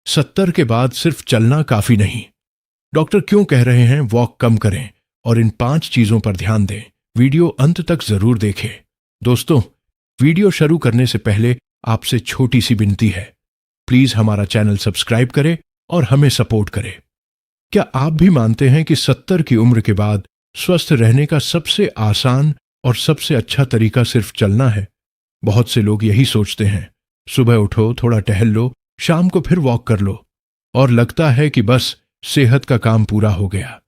70 के बाद सिर्फ चलना काफी नहीं। डॉक्टर क्यों कह रहे हैं वॉक कम करें और इन 5 चीजों पर ध्यान दें। वीडियो अंत तक जरूर देखें। दोस्तों, वीडियो शुरू करने से पहले आपसे छोटी सी विनती है, प्लीज हमारा चैनल सब्सक्राइब करें और हमें सपोर्ट करें। क्या आप भी मानते हैं कि 70 की उम्र के बाद स्वस्थ रहने का सबसे आसान और सबसे अच्छा तरीका सिर्फ चलना है? बहुत से लोग यही सोचते हैं, सुबह उठो, थोड़ा टहल लो, शाम को फिर वॉक कर लो और लगता है कि बस सेहत का काम पूरा हो गया।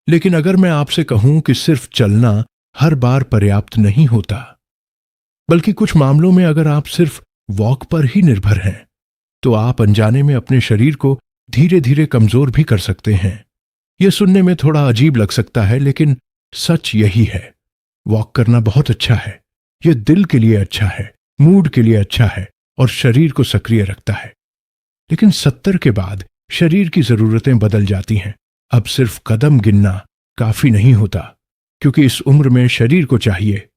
लेकिन अगर मैं आपसे कहूं कि सिर्फ चलना हर बार पर्याप्त नहीं होता, बल्कि कुछ मामलों में अगर आप सिर्फ वॉक पर ही निर्भर हैं, तो आप अनजाने में अपने शरीर को धीरे धीरे कमजोर भी कर सकते हैं। यह सुनने में थोड़ा अजीब लग सकता है, लेकिन सच यही है। वॉक करना बहुत अच्छा है। यह दिल के लिए अच्छा है, मूड के लिए अच्छा है और शरीर को सक्रिय रखता है। लेकिन 70 के बाद शरीर की जरूरतें बदल जाती हैं। अब सिर्फ कदम गिनना काफी नहीं होता, क्योंकि इस उम्र में शरीर को चाहिए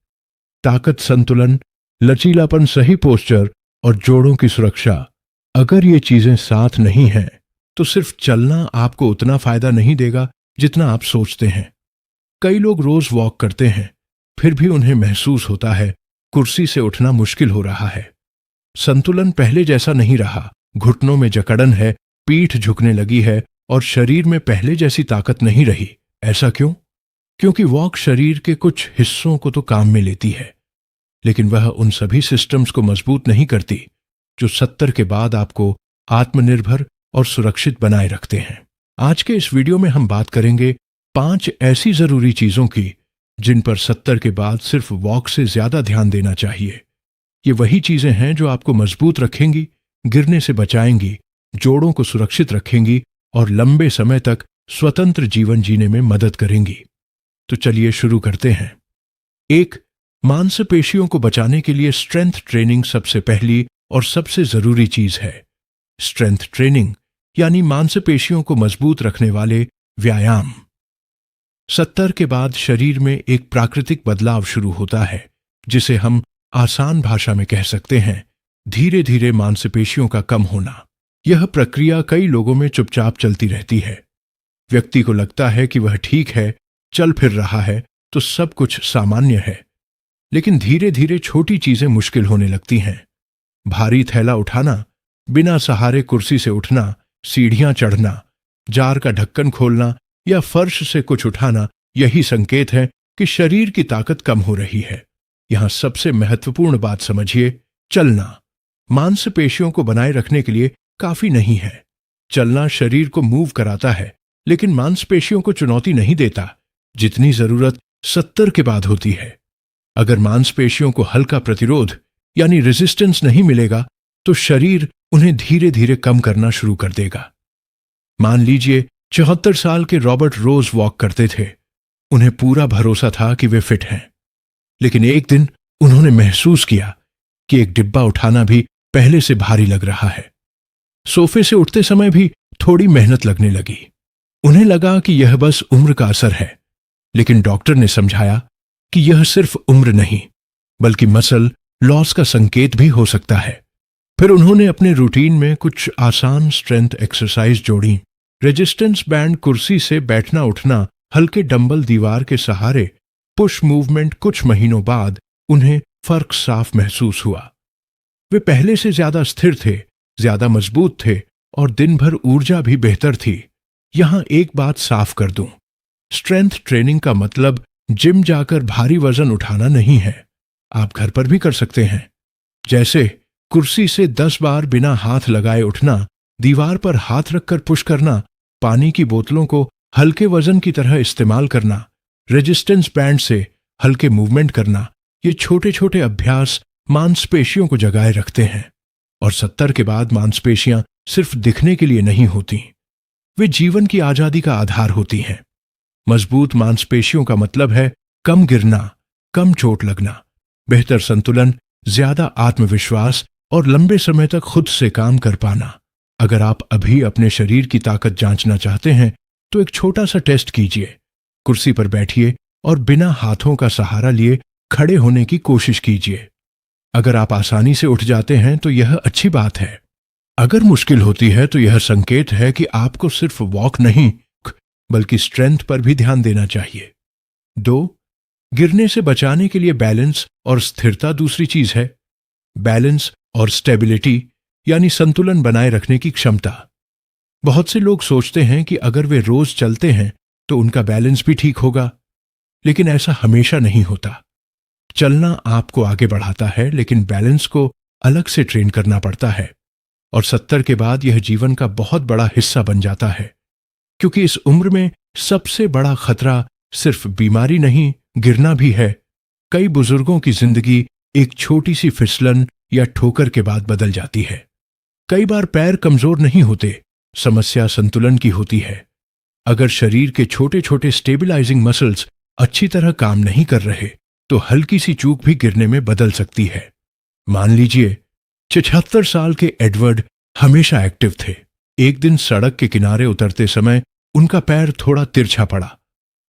ताकत, संतुलन, लचीलापन, सही पोस्चर और जोड़ों की सुरक्षा। अगर ये चीजें साथ नहीं हैं, तो सिर्फ चलना आपको उतना फायदा नहीं देगा जितना आप सोचते हैं। कई लोग रोज वॉक करते हैं, फिर भी उन्हें महसूस होता है कुर्सी से उठना मुश्किल हो रहा है। संतुलन पहले जैसा नहीं रहा, घुटनों में जकड़न है, पीठ झुकने लगी है और शरीर में पहले जैसी ताकत नहीं रही। ऐसा क्यों? क्योंकि वॉक शरीर के कुछ हिस्सों को तो काम में लेती है, लेकिन वह उन सभी सिस्टम्स को मजबूत नहीं करती जो 70 के बाद आपको आत्मनिर्भर और सुरक्षित बनाए रखते हैं। आज के इस वीडियो में हम बात करेंगे 5 ऐसी जरूरी चीजों की जिन पर 70 के बाद सिर्फ वॉक से ज्यादा ध्यान देना चाहिए। ये वही चीजें हैं जो आपको मजबूत रखेंगी, गिरने से बचाएंगी, जोड़ों को सुरक्षित रखेंगी और लंबे समय तक स्वतंत्र जीवन जीने में मदद करेंगी। तो चलिए शुरू करते हैं। 1. मांसपेशियों को बचाने के लिए स्ट्रेंथ ट्रेनिंग सबसे पहली और सबसे जरूरी चीज है। स्ट्रेंथ ट्रेनिंग यानी मांसपेशियों को मजबूत रखने वाले व्यायाम। 70 के बाद शरीर में एक प्राकृतिक बदलाव शुरू होता है, जिसे हम आसान भाषा में कह सकते हैं धीरे धीरे मांसपेशियों का कम होना। यह प्रक्रिया कई लोगों में चुपचाप चलती रहती है। व्यक्ति को लगता है कि वह ठीक है, चल फिर रहा है, तो सब कुछ सामान्य है। लेकिन धीरे धीरे छोटी चीजें मुश्किल होने लगती हैं। भारी थैला उठाना, बिना सहारे कुर्सी से उठना, सीढ़ियां चढ़ना, जार का ढक्कन खोलना या फर्श से कुछ उठाना, यही संकेत है कि शरीर की ताकत कम हो रही है। यहां सबसे महत्वपूर्ण बात समझिए, चलना मांसपेशियों को बनाए रखने के लिए काफी नहीं है। चलना शरीर को मूव कराता है, लेकिन मांसपेशियों को चुनौती नहीं देता जितनी जरूरत 70 के बाद होती है। अगर मांसपेशियों को हल्का प्रतिरोध यानी रेजिस्टेंस नहीं मिलेगा, तो शरीर उन्हें धीरे धीरे कम करना शुरू कर देगा। मान लीजिए 74 साल के रॉबर्ट रोज वॉक करते थे। उन्हें पूरा भरोसा था कि वे फिट हैं, लेकिन एक दिन उन्होंने महसूस किया कि एक डिब्बा उठाना भी पहले से भारी लग रहा है। सोफे से उठते समय भी थोड़ी मेहनत लगने लगी। उन्हें लगा कि यह बस उम्र का असर है, लेकिन डॉक्टर ने समझाया कि यह सिर्फ उम्र नहीं, बल्कि मसल लॉस का संकेत भी हो सकता है। फिर उन्होंने अपने रूटीन में कुछ आसान स्ट्रेंथ एक्सरसाइज जोड़ी। रेजिस्टेंस बैंड, कुर्सी से बैठना उठना, हल्के डंबल, दीवार के सहारे, पुश मूवमेंट। कुछ महीनों बाद उन्हें फर्क साफ महसूस हुआ। वे पहले से ज्यादा स्थिर थे, ज्यादा मजबूत थे और दिन भर ऊर्जा भी बेहतर थी। यहां एक बात साफ कर दूं, स्ट्रेंथ ट्रेनिंग का मतलब जिम जाकर भारी वजन उठाना नहीं है। आप घर पर भी कर सकते हैं, जैसे कुर्सी से 10 बार बिना हाथ लगाए उठना, दीवार पर हाथ रखकर पुश करना, पानी की बोतलों को हल्के वजन की तरह इस्तेमाल करना, रेजिस्टेंस बैंड से हल्के मूवमेंट करना। ये छोटे छोटे अभ्यास मांसपेशियों को जगाए रखते हैं। और 70 के बाद मांसपेशियां सिर्फ दिखने के लिए नहीं होती, वे जीवन की आजादी का आधार होती हैं। मजबूत मांसपेशियों का मतलब है कम गिरना, कम चोट लगना, बेहतर संतुलन, ज्यादा आत्मविश्वास और लंबे समय तक खुद से काम कर पाना। अगर आप अभी अपने शरीर की ताकत जांचना चाहते हैं, तो एक छोटा सा टेस्ट कीजिए। कुर्सी पर बैठिए और बिना हाथों का सहारा लिए खड़े होने की कोशिश कीजिए। अगर आप आसानी से उठ जाते हैं तो यह अच्छी बात है, अगर मुश्किल होती है तो यह संकेत है कि आपको सिर्फ वॉक नहीं बल्कि स्ट्रेंथ पर भी ध्यान देना चाहिए। 2. गिरने से बचाने के लिए बैलेंस और स्थिरता दूसरी चीज है। बैलेंस और स्टेबिलिटी यानी संतुलन बनाए रखने की क्षमता। बहुत से लोग सोचते हैं कि अगर वे रोज चलते हैं तो उनका बैलेंस भी ठीक होगा, लेकिन ऐसा हमेशा नहीं होता। चलना आपको आगे बढ़ाता है, लेकिन बैलेंस को अलग से ट्रेन करना पड़ता है, और 70 के बाद यह जीवन का बहुत बड़ा हिस्सा बन जाता है, क्योंकि इस उम्र में सबसे बड़ा खतरा सिर्फ बीमारी नहीं, गिरना भी है। कई बुजुर्गों की जिंदगी एक छोटी सी फिसलन या ठोकर के बाद बदल जाती है। कई बार पैर कमजोर नहीं होते, समस्या संतुलन की होती है। अगर शरीर के छोटे छोटे स्टेबिलाइजिंग मसल्स अच्छी तरह काम नहीं कर रहे तो हल्की सी चूक भी गिरने में बदल सकती है। मान लीजिए 76 साल के एडवर्ड हमेशा एक्टिव थे। एक दिन सड़क के किनारे उतरते समय उनका पैर थोड़ा तिरछा पड़ा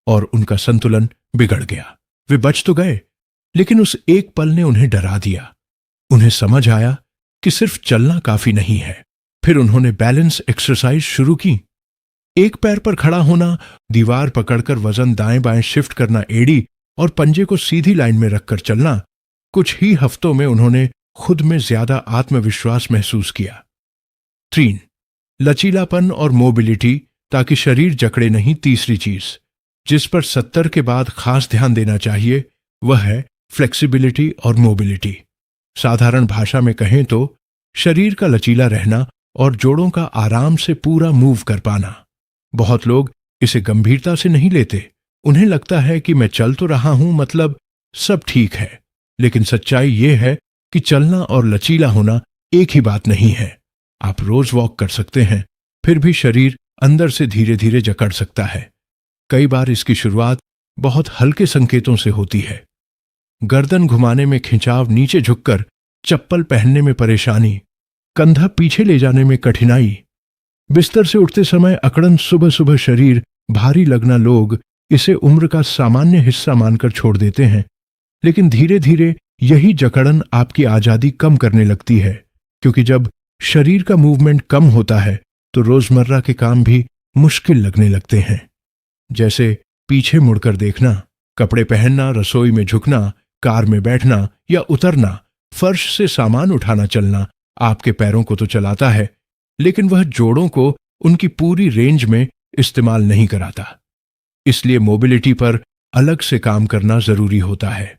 और उनका संतुलन बिगड़ गया। वे बच तो गए, लेकिन उस एक पल ने उन्हें डरा दिया। उन्हें समझ आया कि सिर्फ चलना काफी नहीं है। फिर उन्होंने बैलेंस एक्सरसाइज शुरू की। एक पैर पर खड़ा होना, दीवार पकड़कर वजन दाएं बाएं शिफ्ट करना, एड़ी और पंजे को सीधी लाइन में रखकर चलना। कुछ ही हफ्तों में उन्होंने खुद में ज्यादा आत्मविश्वास महसूस किया। 3. लचीलापन और मोबिलिटी, ताकि शरीर जकड़े नहीं। तीसरी चीज जिस पर 70 के बाद खास ध्यान देना चाहिए वह है फ्लेक्सिबिलिटी और मोबिलिटी। साधारण भाषा में कहें तो शरीर का लचीला रहना और जोड़ों का आराम से पूरा मूव कर पाना। बहुत लोग इसे गंभीरता से नहीं लेते। उन्हें लगता है कि मैं चल तो रहा हूं, मतलब सब ठीक है। लेकिन सच्चाई यह है कि चलना और लचीला होना एक ही बात नहीं है। आप रोज वॉक कर सकते हैं, फिर भी शरीर अंदर से धीरे धीरे जकड़ सकता है। कई बार इसकी शुरुआत बहुत हल्के संकेतों से होती है। गर्दन घुमाने में खिंचाव, नीचे झुककर चप्पल पहनने में परेशानी, कंधा पीछे ले जाने में कठिनाई, बिस्तर से उठते समय अकड़न, सुबह सुबह शरीर भारी लगना। लोग इसे उम्र का सामान्य हिस्सा मानकर छोड़ देते हैं, लेकिन धीरे धीरे यही जकड़न आपकी आजादी कम करने लगती है, क्योंकि जब शरीर का मूवमेंट कम होता है तो रोजमर्रा के काम भी मुश्किल लगने लगते हैं। जैसे पीछे मुड़कर देखना, कपड़े पहनना, रसोई में झुकना, कार में बैठना या उतरना, फर्श से सामान उठाना। चलना आपके पैरों को तो चलाता है, लेकिन वह जोड़ों को उनकी पूरी रेंज में इस्तेमाल नहीं कराता। इसलिए मोबिलिटी पर अलग से काम करना जरूरी होता है।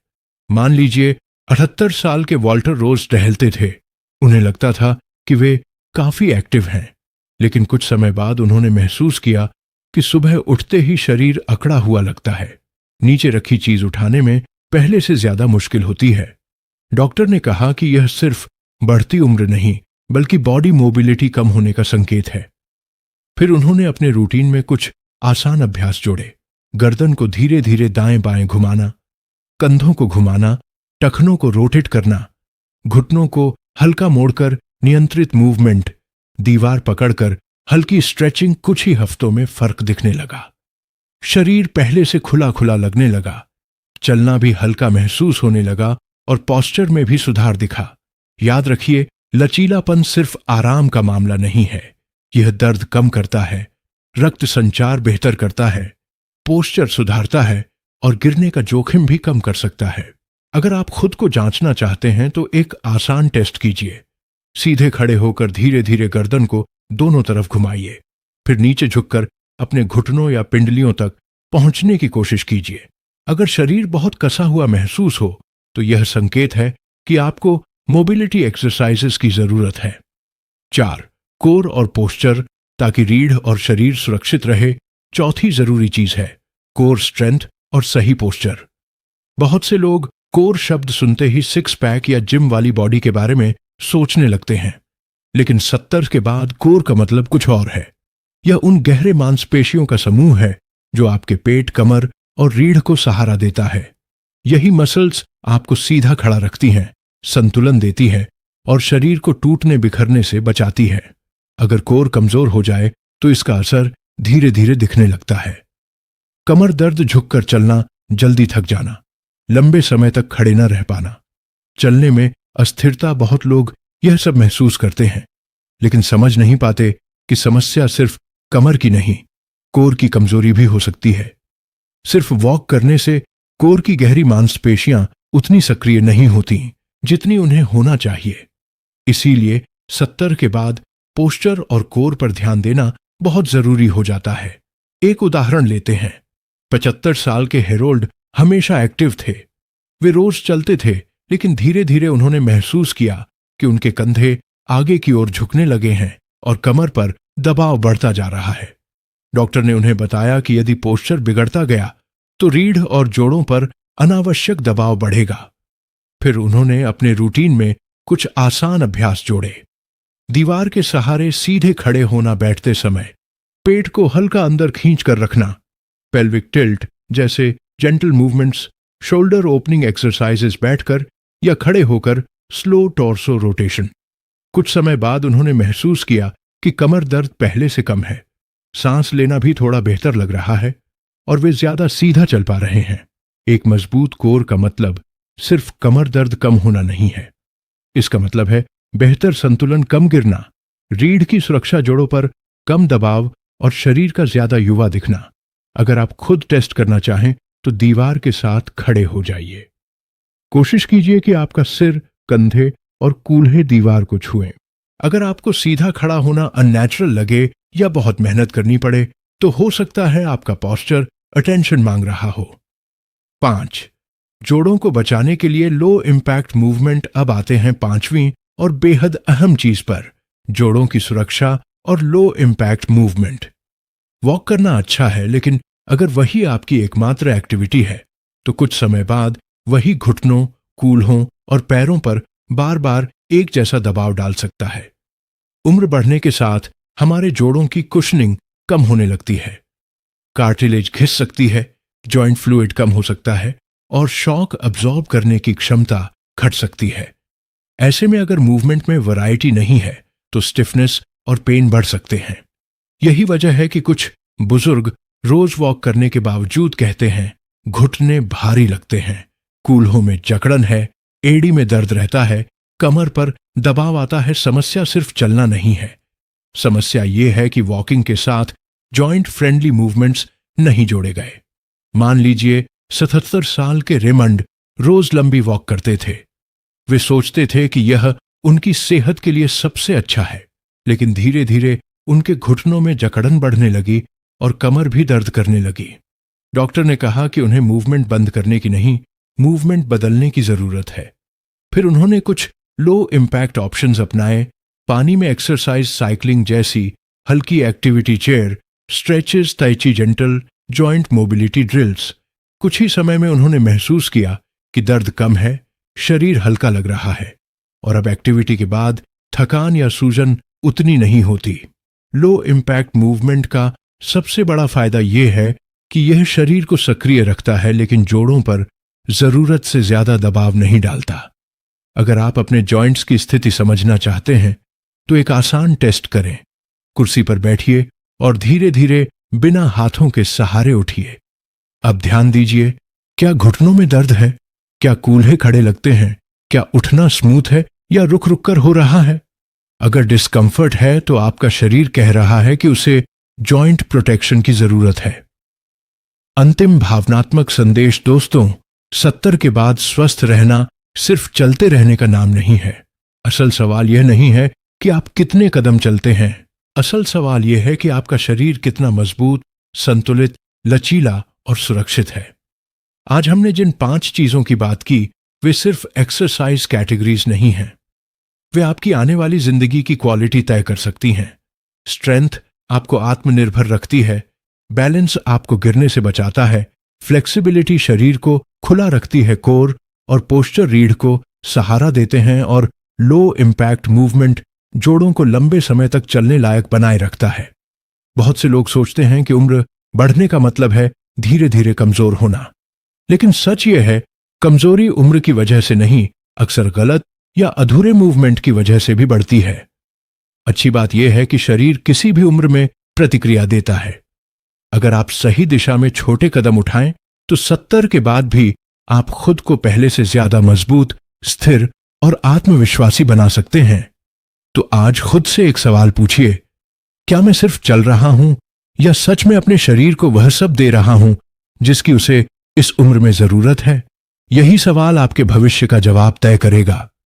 मान लीजिए 78 साल के वॉल्टर रोज टहलते थे। उन्हें लगता था कि वे काफी एक्टिव हैं, लेकिन कुछ समय बाद उन्होंने महसूस किया कि सुबह उठते ही शरीर अकड़ा हुआ लगता है। नीचे रखी चीज उठाने में पहले से ज्यादा मुश्किल होती है। डॉक्टर ने कहा कि यह सिर्फ बढ़ती उम्र नहीं, बल्कि बॉडी मोबिलिटी कम होने का संकेत है। फिर उन्होंने अपने रूटीन में कुछ आसान अभ्यास जोड़े। गर्दन को धीरे धीरे दाएं बाएं घुमाना, कंधों को घुमाना, टखनों को रोटेट करना, घुटनों को हल्का मोड़कर नियंत्रित मूवमेंट, दीवार पकड़कर हल्की स्ट्रेचिंग। कुछ ही हफ्तों में फर्क दिखने लगा। शरीर पहले से खुला खुला लगने लगा, चलना भी हल्का महसूस होने लगा और पोस्चर में भी सुधार दिखा। याद रखिए, लचीलापन सिर्फ आराम का मामला नहीं है। यह दर्द कम करता है, रक्त संचार बेहतर करता है, पोस्चर सुधारता है और गिरने का जोखिम भी कम कर सकता है। अगर आप खुद को जांचना चाहते हैं तो एक आसान टेस्ट कीजिए। सीधे खड़े होकर धीरे धीरे गर्दन को दोनों तरफ घुमाइए, फिर नीचे झुककर अपने घुटनों या पिंडलियों तक पहुंचने की कोशिश कीजिए। अगर शरीर बहुत कसा हुआ महसूस हो तो यह संकेत है कि आपको मोबिलिटी एक्सरसाइजेस की जरूरत है। 4. कोर और पोस्चर, ताकि रीढ़ और शरीर सुरक्षित रहे। चौथी जरूरी चीज है कोर स्ट्रेंथ और सही पोस्चर। बहुत से लोग कोर शब्द सुनते ही सिक्स पैक या जिम वाली बॉडी के बारे में सोचने लगते हैं, लेकिन 70 के बाद कोर का मतलब कुछ और है। यह उन गहरे मांसपेशियों का समूह है जो आपके पेट, कमर और रीढ़ को सहारा देता है। यही मसल्स आपको सीधा खड़ा रखती हैं, संतुलन देती है और शरीर को टूटने बिखरने से बचाती है। अगर कोर कमजोर हो जाए तो इसका असर धीरे धीरे दिखने लगता है। कमर दर्द, झुककर चलना, जल्दी थक जाना, लंबे समय तक खड़े न रह पाना, चलने में अस्थिरता। बहुत लोग यह सब महसूस करते हैं, लेकिन समझ नहीं पाते कि समस्या सिर्फ कमर की नहीं, कोर की कमजोरी भी हो सकती है। सिर्फ वॉक करने से कोर की गहरी मांसपेशियां उतनी सक्रिय नहीं होती जितनी उन्हें होना चाहिए। इसीलिए 70 के बाद पोस्चर और कोर पर ध्यान देना बहुत जरूरी हो जाता है। एक उदाहरण लेते हैं। 75 साल के हेरोल्ड हमेशा एक्टिव थे। वे रोज चलते थे, लेकिन धीरे धीरे उन्होंने महसूस किया कि उनके कंधे आगे की ओर झुकने लगे हैं और कमर पर दबाव बढ़ता जा रहा है। डॉक्टर ने उन्हें बताया कि यदि पोस्चर बिगड़ता गया तो रीढ़ और जोड़ों पर अनावश्यक दबाव बढ़ेगा। फिर उन्होंने अपने रूटीन में कुछ आसान अभ्यास जोड़े। दीवार के सहारे सीधे खड़े होना बैठते समय, पेट को हल्का अंदर खींच कर रखना, पेल्विक टिल्ट जैसे gentle movements, shoulder opening exercises बैठकर या खड़े होकर स्लो टॉर्सो रोटेशन। कुछ समय बाद उन्होंने महसूस किया कि कमर दर्द पहले से कम है, सांस लेना भी थोड़ा बेहतर लग रहा है और वे ज्यादा सीधा चल पा रहे हैं। एक मजबूत कोर का मतलब सिर्फ कमर दर्द कम होना नहीं है। इसका मतलब है बेहतर संतुलन, कम गिरना, रीढ़ की सुरक्षा, जोड़ों पर कम दबाव और शरीर का ज्यादा युवा दिखना। अगर आप खुद टेस्ट करना चाहें तो दीवार के साथ खड़े हो जाइए। कोशिश कीजिए कि आपका सिर, कंधे और कूल्हे दीवार को छुएं। अगर आपको सीधा खड़ा होना अननेचुरल लगे या बहुत मेहनत करनी पड़े तो हो सकता है आपका पोस्चर अटेंशन मांग रहा हो। 5. जोड़ों को बचाने के लिए लो इम्पैक्ट मूवमेंट। अब आते हैं 5वीं और बेहद अहम चीज पर, जोड़ों की सुरक्षा और लो इम्पैक्ट मूवमेंट। वॉक करना अच्छा है, लेकिन अगर वही आपकी एकमात्र एक्टिविटी है तो कुछ समय बाद वही घुटनों, कूल्हों और पैरों पर बार बार एक जैसा दबाव डाल सकता है। उम्र बढ़ने के साथ हमारे जोड़ों की कुशनिंग कम होने लगती है, कार्टिलेज घिस सकती है, जॉइंट फ्लूइड कम हो सकता है और शॉक अब्जॉर्ब करने की क्षमता घट सकती है। ऐसे में अगर मूवमेंट में वैरायटी नहीं है तो स्टिफनेस और पेन बढ़ सकते हैं। यही वजह है कि कुछ बुजुर्ग रोज वॉक करने के बावजूद कहते हैं घुटने भारी लगते हैं, कूल्हों में जकड़न है, एड़ी में दर्द रहता है, कमर पर दबाव आता है। समस्या सिर्फ चलना नहीं है, समस्या यह है कि वॉकिंग के साथ जॉइंट फ्रेंडली मूवमेंट्स नहीं जोड़े गए। मान लीजिए 77 साल के रेमंड रोज लंबी वॉक करते थे। वे सोचते थे कि यह उनकी सेहत के लिए सबसे अच्छा है, लेकिन धीरे धीरे उनके घुटनों में जकड़न बढ़ने लगी और कमर भी दर्द करने लगी। डॉक्टर ने कहा कि उन्हें मूवमेंट बंद करने की नहीं, मूवमेंट बदलने की जरूरत है। फिर उन्होंने कुछ लो इम्पैक्ट ऑप्शंस अपनाए। पानी में एक्सरसाइज, साइकिलिंग जैसी हल्की activity, chair, stretches, tai chi gentle, joint mobility drills. कुछ ही समय में उन्होंने महसूस किया कि दर्द कम है, शरीर हल्का लग रहा है और अब एक्टिविटी के बाद थकान या सूजन उतनी नहीं होती। लो इम्पैक्ट मूवमेंट का सबसे बड़ा फायदा यह है कि यह शरीर को सक्रिय रखता है, लेकिन जोड़ों पर जरूरत से ज्यादा दबाव नहीं डालता। अगर आप अपने जॉइंट्स की स्थिति समझना चाहते हैं तो एक आसान टेस्ट करें। कुर्सी पर बैठिए और धीरे धीरे बिना हाथों के सहारे उठिए। अब ध्यान दीजिए, क्या घुटनों में दर्द है? क्या कूल्हे खड़े लगते हैं? क्या उठना स्मूथ है या रुक रुक कर हो रहा है? अगर डिस्कंफर्ट है तो आपका शरीर कह रहा है कि उसे जॉइंट प्रोटेक्शन की जरूरत है। अंतिम भावनात्मक संदेश दोस्तों, 70 के बाद स्वस्थ रहना सिर्फ चलते रहने का नाम नहीं है। असल सवाल यह नहीं है कि आप कितने कदम चलते हैं, असल सवाल यह है कि आपका शरीर कितना मजबूत, संतुलित, लचीला और सुरक्षित है। आज हमने जिन 5 चीजों की बात की वे सिर्फ एक्सरसाइज कैटेगरीज नहीं हैं, वे आपकी आने वाली जिंदगी की क्वालिटी तय कर सकती हैं। स्ट्रेंथ आपको आत्मनिर्भर रखती है, बैलेंस आपको गिरने से बचाता है, फ्लेक्सिबिलिटी शरीर को खुला रखती है, कोर और पोस्चर रीढ़ को सहारा देते हैं और लो इम्पैक्ट मूवमेंट जोड़ों को लंबे समय तक चलने लायक बनाए रखता है। बहुत से लोग सोचते हैं कि उम्र बढ़ने का मतलब है धीरे धीरे कमजोर होना, लेकिन सच यह है कमजोरी उम्र की वजह से नहीं, अक्सर गलत या अधूरे मूवमेंट की वजह से भी बढ़ती है। अच्छी बात यह है कि शरीर किसी भी उम्र में प्रतिक्रिया देता है। अगर आप सही दिशा में छोटे कदम उठाएं तो 70 के बाद भी आप खुद को पहले से ज्यादा मजबूत, स्थिर और आत्मविश्वासी बना सकते हैं। तो आज खुद से एक सवाल पूछिए, क्या मैं सिर्फ चल रहा हूं या सच में अपने शरीर को वह सब दे रहा हूं जिसकी उसे इस उम्र में जरूरत है? यही सवाल आपके भविष्य का जवाब तय करेगा।